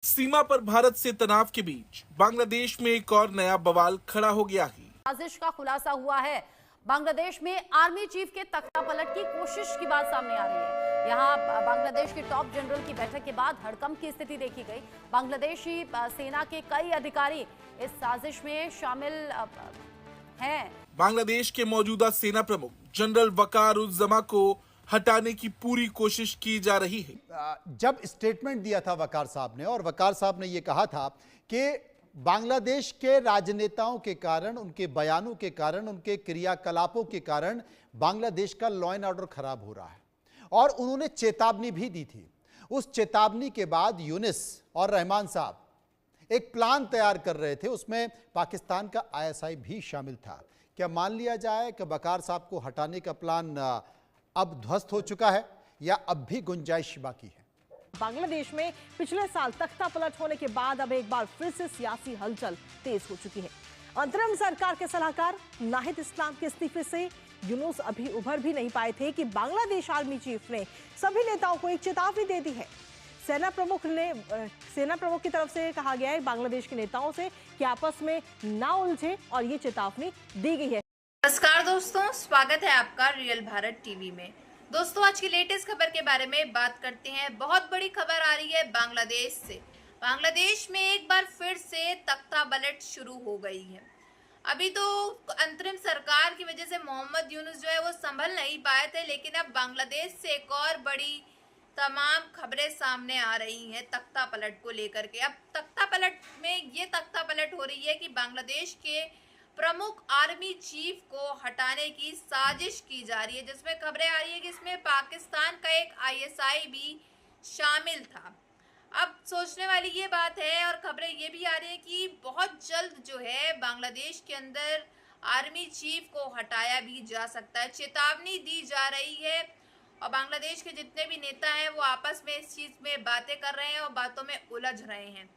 सीमा पर भारत से तनाव के बीच बांग्लादेश में एक और नया बवाल खड़ा हो गया है। साजिश का खुलासा हुआ है। बांग्लादेश में आर्मी चीफ के तख्ता पलट की कोशिश की बात सामने आ रही है। यहाँ बांग्लादेश के टॉप जनरल की बैठक के बाद हड़कंप की स्थिति देखी गई। बांग्लादेशी सेना के कई अधिकारी इस साजिश में शामिल हैं। बांग्लादेश के मौजूदा सेना प्रमुख जनरल वकार उज जमा को हटाने की पूरी कोशिश की जा रही है। जब स्टेटमेंट दिया था वकार साहब ने, और वकार साहब ने यह कहा था कि बांग्लादेश के राजनेताओं के कारण, उनके बयानों के कारण, उनके क्रियाकलापों के कारण बांग्लादेश का लॉ एंड ऑर्डर खराब हो रहा है, और उन्होंने चेतावनी भी दी थी। उस चेतावनी के बाद यूनिस और रहमान साहब एक प्लान तैयार कर रहे थे, उसमें पाकिस्तान का आईएसआई भी शामिल था। क्या मान लिया जाए कि वकार साहब को हटाने का प्लान अब ध्वस्त हो चुका है, या अब भी गुंजाइश बाकी है? बांग्लादेश में पिछले साल तख्ता पलट होने के बाद अब एक बार फिर से सियासी हलचल तेज हो चुकी है। अंतरिम सरकार के सलाहकार नाहिद इस्लाम के इस्तीफे से यूनुस अभी उभर भी नहीं पाए थे कि बांग्लादेश आर्मी चीफ ने सभी नेताओं को एक चेतावनी दे दी है। सेना प्रमुख की तरफ से कहा गया है बांग्लादेश के नेताओं से कि आपस में ना उलझे, और ये चेतावनी दी गई है। नमस्कार दोस्तों, स्वागत है आपका रियल भारत टीवी में। दोस्तों, आज की लेटेस्ट खबर के बारे में बात करते हैं। बहुत बड़ी खबर आ रही है बांग्लादेश से। बांग्लादेश में एक बार फिर से तख्ता पलट शुरू हो गई है। अभी तो अंतरिम सरकार की वजह से मोहम्मद यूनुस जो है वो संभल नहीं पाए थे, लेकिन अब बांग्लादेश से एक और बड़ी तमाम खबरें सामने आ रही हैं तख्ता पलट को लेकर के। अब तख्ता पलट में ये तख्ता पलट हो रही है कि बांग्लादेश के प्रमुख आर्मी चीफ को हटाने की साजिश की जा रही है, जिसमें खबरें आ रही है कि इसमें पाकिस्तान का एक आईएसआई भी शामिल था। अब सोचने वाली ये बात है, और खबरें ये भी आ रही है कि बहुत जल्द जो है बांग्लादेश के अंदर आर्मी चीफ को हटाया भी जा सकता है। चेतावनी दी जा रही है, और बांग्लादेश के जितने भी नेता हैं वो आपस में इस चीज में बातें कर रहे हैं और बातों में उलझ रहे हैं।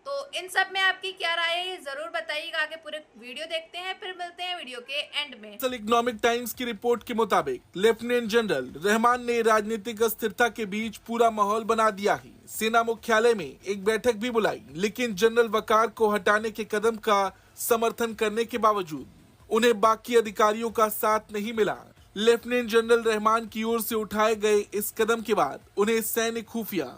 तो इन सब में आपकी क्या राय है, ये जरूर बताइएगा। आगे पूरे वीडियो देखते हैं, फिर मिलते हैं वीडियो के एंड में। इकोनॉमिक टाइम्स की रिपोर्ट के मुताबिक लेफ्टिनेंट जनरल रहमान ने राजनीतिक अस्थिरता के बीच पूरा माहौल बना दिया है। सेना मुख्यालय में एक बैठक भी बुलाई, लेकिन जनरल वकार को हटाने के कदम का समर्थन करने के बावजूद उन्हें बाकी अधिकारियों का साथ नहीं मिला। लेफ्टिनेंट जनरल रहमान की ओर से उठाए गए इस कदम के बाद उन्हें सैन्य खुफिया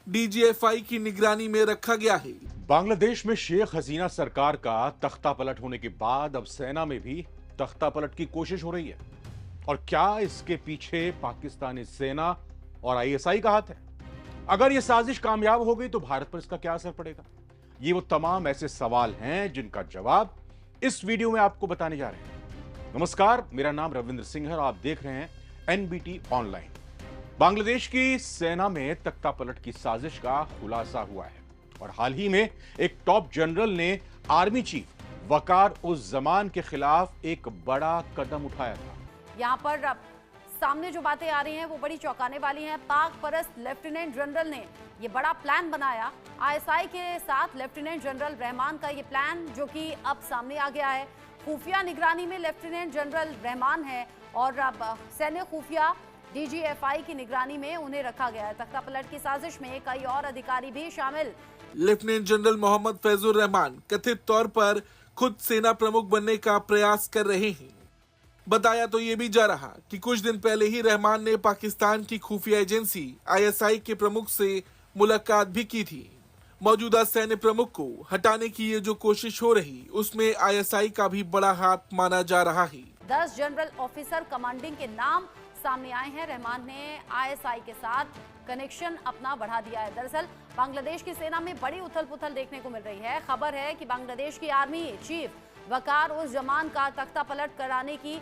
DGFI की निगरानी में रखा गया है। बांग्लादेश में शेख हसीना सरकार का तख्ता पलट होने के बाद अब सेना में भी तख्ता पलट की कोशिश हो रही है। और क्या इसके पीछे पाकिस्तानी सेना और ISI का हाथ है? अगर यह साजिश कामयाब हो गई तो भारत पर इसका क्या असर पड़ेगा? ये वो तमाम ऐसे सवाल हैं जिनका जवाब इस वीडियो में आपको बताने जा रहे हैं। नमस्कार, मेरा नाम रविंद्र सिंह है और आप देख रहे हैं NBT ऑनलाइन। बांग्लादेश की सेना में तख्ता पलट की साजिश का खुलासा हुआ है, और हाल ही में एक टॉप जनरल ने आर्मी चीफ वकार उज जमान के खिलाफ एक बड़ा कदम उठाया था। यहाँ पर सामने जो बातें आ रही हैं वो बड़ी चौंकाने वाली हैं। पाक परस्त लेफ्टिनेंट जनरल ने ये बड़ा प्लान बनाया। ISI के साथ लेफ्टिनेंट जनरल रहमान का ये प्लान जो कि अब सामने आ गया है। खुफिया निगरानी में लेफ्टिनेंट जनरल रहमान है, और अब सैन्य खुफिया DGFI की निगरानी में उन्हें रखा गया है। तख्ता पलट की साजिश में कई और अधिकारी भी शामिल। लेफ्टिनेंट जनरल मोहम्मद फैजुर रहमान कथित तौर पर खुद सेना प्रमुख बनने का प्रयास कर रहे हैं। बताया तो ये भी जा रहा कि कुछ दिन पहले ही रहमान ने पाकिस्तान की खुफिया एजेंसी ISI के प्रमुख से मुलाकात भी की थी। मौजूदा सैन्य प्रमुख को हटाने की ये जो कोशिश हो रही, उसमें ISI का भी बड़ा हाथ माना जा रहा है। 10 जनरल ऑफिसर कमांडिंग के नाम सामने आए हैं। रहमान ने ISI के साथ कनेक्शन अपना बढ़ा दिया है। दरअसल बांग्लादेश की सेना में बड़ी उथल पुथल देखने को मिल रही है। खबर है कि बांग्लादेश की आर्मी चीफ वकार उज जमान का तख्ता पलट कराने की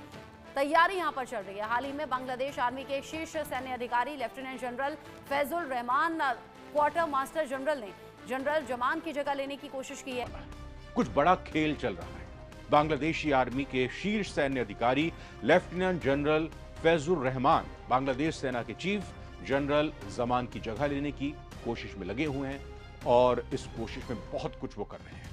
तैयारी यहां पर चल रही है। हाल ही में बांग्लादेश आर्मी के एक शीर्ष सैन्य अधिकारी lieutenant general Faizul Rahman quarter master general ने जनरल जमान की जगह लेने की कोशिश की है। कुछ बड़ा खेल चल रहा है। बांग्लादेशी आर्मी के शीर्ष सैन्य अधिकारी लेफ्टिनेंट जनरल फैजुर रहमान बांग्लादेश सेना के चीफ जनरल जमान की जगह लेने की कोशिश में लगे हुए हैं, और इस कोशिश में बहुत कुछ वो कर रहे हैं।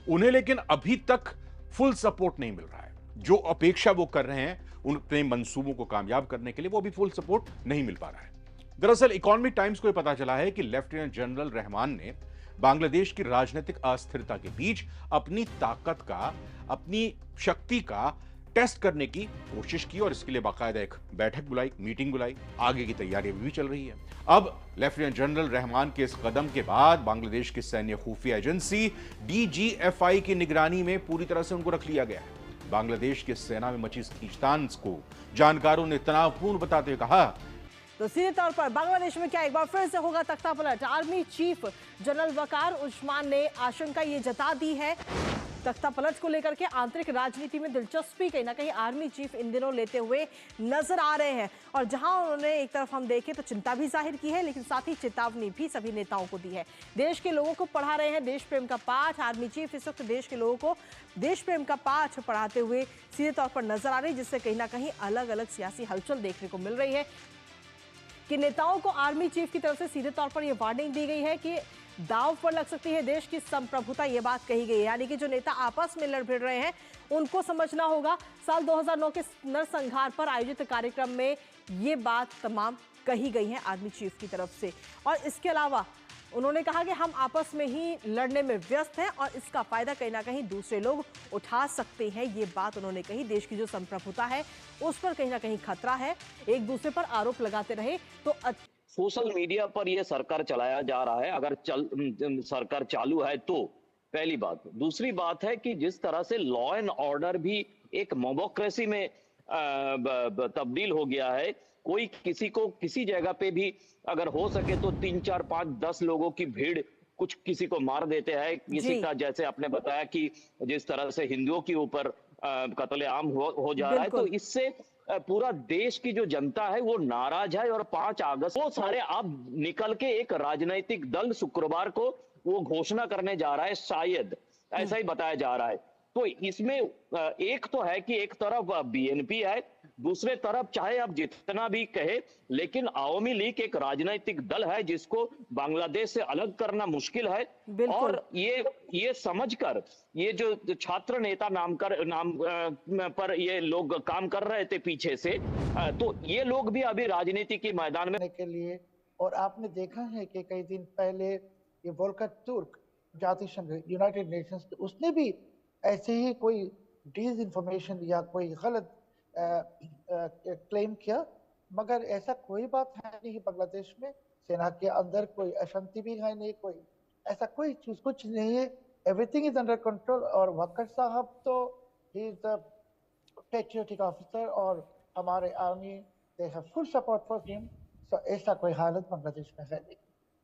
उन्हें लेकिन अभी तक फुल सपोर्ट नहीं मिल रहा है। जो अपेक्षा वो कर रहे हैं उन अपने मंसूबों को कामयाब करने के लिए, वो अभी फुल सपोर्ट नहीं मिल पा रहा है। दरअसल इकोनॉमिक टाइम्स को यह पता चला है कि लेफ्टिनेंट जनरल रहमान ने बांग्लादेश की राजनीतिक अस्थिरता के बीच अपनी ताकत का, अपनी शक्ति का टेस्ट करने की कोशिश की और इसके लिए बाकायदा एक बैठक बुलाई, मीटिंग बुलाई। आगे की तैयारी भी चल रही है। अब लेफ्टिनेंट जनरल रहमान के इस कदम के बाद बांग्लादेश की सैन्य खुफिया एजेंसी DGFI की निगरानी में पूरी तरह से उनको रख लिया गया है। बांग्लादेश की सेना में मची इस खींचतान को जानकारों ने तनावपूर्ण बताते हुए कहा, तो सीधे तौर पर बांग्लादेश में क्या एक बार फिर से होगा तख्ता पलट? आर्मी चीफ जनरल वकार उस्मान ने आशंका ये जता दी है तख्ता पलट को लेकर के। आंतरिक राजनीति में दिलचस्पी कहीं ना कहीं आर्मी चीफ इन दिनों लेते हुए नजर आ रहे हैं, और जहां उन्होंने एक तरफ हम देखें तो चिंता भी जाहिर की है, लेकिन साथ ही चेतावनी भी सभी नेताओं को दी है। देश के लोगों को पढ़ा रहे हैं देश प्रेम का पाठ। आर्मी चीफ इस वक्त देश के लोगों को देश प्रेम का पाठ पढ़ाते हुए सीधे तौर पर नजर आ रही, जिससे कहीं ना कहीं अलग अलग सियासी हलचल देखने को मिल रही है कि नेताओं को आर्मी चीफ की तरफ से सीधे तौर पर यह वार्निंग दी गई है कि दांव पर लग सकती है देश की संप्रभुता। ये बात कही गई है, यानी कि जो नेता आपस में लड़ भिड़ रहे हैं उनको समझना होगा। साल 2009 के नरसंहार पर आयोजित कार्यक्रम में ये बात तमाम कही गई है आर्मी चीफ की तरफ से। और इसके अलावा उन्होंने कहा कि हम आपस में ही लड़ने में व्यस्त हैं और इसका फायदा कहीं ना कहीं दूसरे लोग उठा सकते हैं। ये बात उन्होंने कही। देश की जो संप्रभुता है उस पर कहीं ना कहीं खतरा है। एक दूसरे पर आरोप लगाते रहे तो सोशल मीडिया पर यह सरकार चलाया जा रहा है। अगर सरकार चालू है तो पहली बात। दूसरी बात है कि जिस तरह से लॉ एंड ऑर्डर भी एक मोमोक्रेसी में तब्दील हो गया है। कोई किसी को किसी जगह पे भी अगर हो सके तो 3, 4, 5, 10 लोगों की भीड़ कुछ किसी को मार देते हैं। किसी का, जैसे आपने बताया कि जिस तरह से हिंदुओं के ऊपर कत्लेआम हो जा रहा है, तो इससे पूरा देश की जो जनता है वो नाराज है। और 5 अगस्त वो सारे अब निकल के एक राजनीतिक दल शुक्रवार को वो घोषणा करने जा रहा है, शायद ऐसा ही बताया जा रहा है। तो इसमें एक तो है कि एक तरफ BNP है, दूसरे तरफ चाहे आप जितना भी कहे, लेकिन अवामी लीग एक राजनीतिक दल है जिसको बांग्लादेश से अलग करना मुश्किल है। और ये समझकर ये जो छात्र नेता नाम पर ये लोग काम कर रहे थे पीछे से, तो ये लोग भी अभी राजनीति के मैदान में के लिए। और आपने देखा है कि कई दिन पहले ये वोल्कर तुर्क जाति संघ यूनाइटेड नेशंस, उसने भी ऐसे ही कोई डिसइंफॉर्मेशन या कोई गलत क्लेम किया। मगर ऐसा कोई बात है नहीं बांग्लादेश में। सेना के अंदर कोई अशांति भी है नहीं, कोई ऐसा कोई चीज कुछ नहीं है। Everything is under control. और वकर साहब तो he is the patriotic officer और हमारे army they have full support for him. तो ऐसा कोई हालत बांग्लादेश में है नहीं।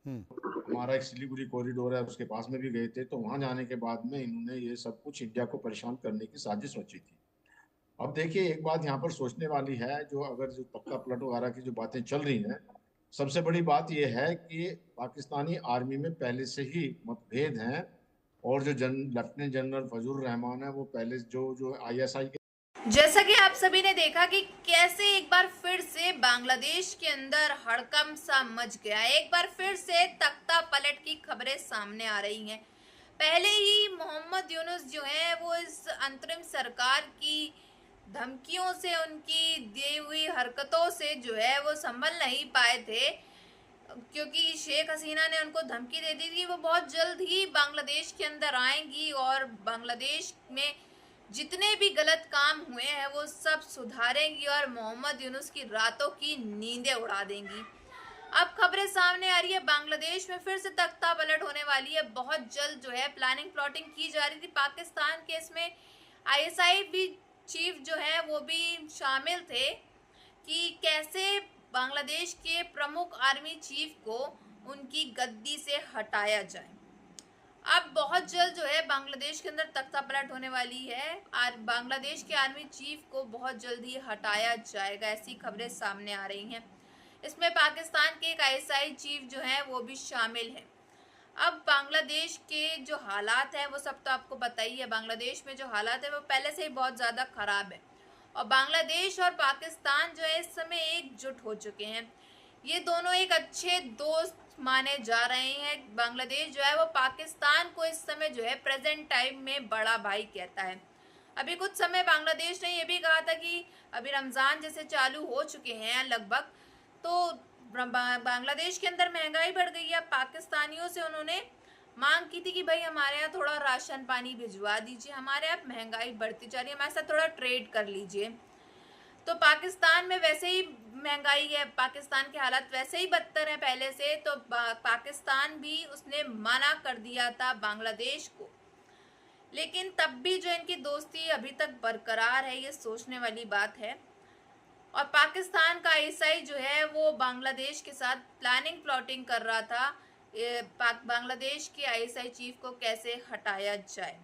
हमारा एक सिलीगुड़ी कॉरिडोर है, उसके पास में भी गए थे, तो वहां जाने के बाद में इन्होंने ये सब कुछ इंडिया को परेशान करने की साजिश रची थी। अब देखिए, एक बात यहाँ पर सोचने वाली है, जो अगर जो तख्ता पलट वगैरह की जो बातें चल रही हैं, सबसे बड़ी बात यह है कि पाकिस्तानी आर्मी में पहले से ही मतभेद हैं। और जो लेफ्टिनेंट जनरल फजलुर रहमान है, वो पहले जो ISI के, जैसा कि आप सभी ने देखा कि कैसे एक बार फिर से बांग्लादेश के अंदर हड़कंप सा मच गया। एक बार फिर से तख्ता पलट की खबरें सामने आ रही हैं। पहले ही मोहम्मद यूनुस जो है वो इस अंतरिम सरकार की धमकियों से, उनकी दी हुई हरकतों से जो है वो संभल नहीं पाए थे, क्योंकि शेख हसीना ने उनको धमकी दे दी थी वो बहुत जल्द ही बांग्लादेश के अंदर आएंगी और बांग्लादेश में जितने भी गलत काम हुए हैं वो सब सुधारेंगी और मोहम्मद यूनुस की रातों की नींदें उड़ा देंगी। अब खबरें सामने आ रही है, बांग्लादेश में फिर से तख्ता पलट होने वाली है। बहुत जल्द जो है प्लानिंग प्लॉटिंग की जा रही थी पाकिस्तान के, इसमें ISI भी चीफ जो है वो भी शामिल थे कि कैसे बांग्लादेश के प्रमुख आर्मी चीफ को उनकी गद्दी से हटाया जाए। अब बहुत जल्द जो है बांग्लादेश के अंदर तख्ता पलट होने वाली है। बांग्लादेश के आर्मी चीफ को बहुत जल्द ही हटाया जाएगा, ऐसी खबरें सामने आ रही हैं। इसमें पाकिस्तान के एक ISI चीफ जो है वो भी शामिल है। अब बांग्लादेश के जो हालात हैं वो सब तो आपको पता ही है। बांग्लादेश में जो हालात है वो पहले से ही बहुत ज़्यादा ख़राब है और बांग्लादेश और पाकिस्तान जो है इस समय एकजुट हो चुके हैं। ये दोनों एक अच्छे दोस्त माने जा रहे हैं। बांग्लादेश जो है वो पाकिस्तान को इस समय जो है प्रेजेंट टाइम में बड़ा भाई कहता है। अभी कुछ समय बांग्लादेश ने यह भी कहा था कि अभी रमज़ान जैसे चालू हो चुके हैं लगभग, तो बांग्लादेश के अंदर महंगाई बढ़ गई है। पाकिस्तानियों से उन्होंने मांग की थी कि भाई हमारे यहाँ थोड़ा राशन पानी भिजवा दीजिए, हमारे यहाँ महंगाई बढ़ती जा रही है, हमारे साथ थोड़ा ट्रेड कर लीजिए। तो पाकिस्तान में वैसे ही महंगाई है, पाकिस्तान के हालात वैसे ही बदतर है पहले से, तो पाकिस्तान भी उसने मना कर दिया था बांग्लादेश को। लेकिन तब भी जो इनकी दोस्ती अभी तक बरकरार है, ये सोचने वाली बात है। और पाकिस्तान का आईएसआई जो है वो बांग्लादेश के साथ प्लानिंग कर रहा था बांग्लादेश के आईएसआई चीफ को कैसे हटाया जाए।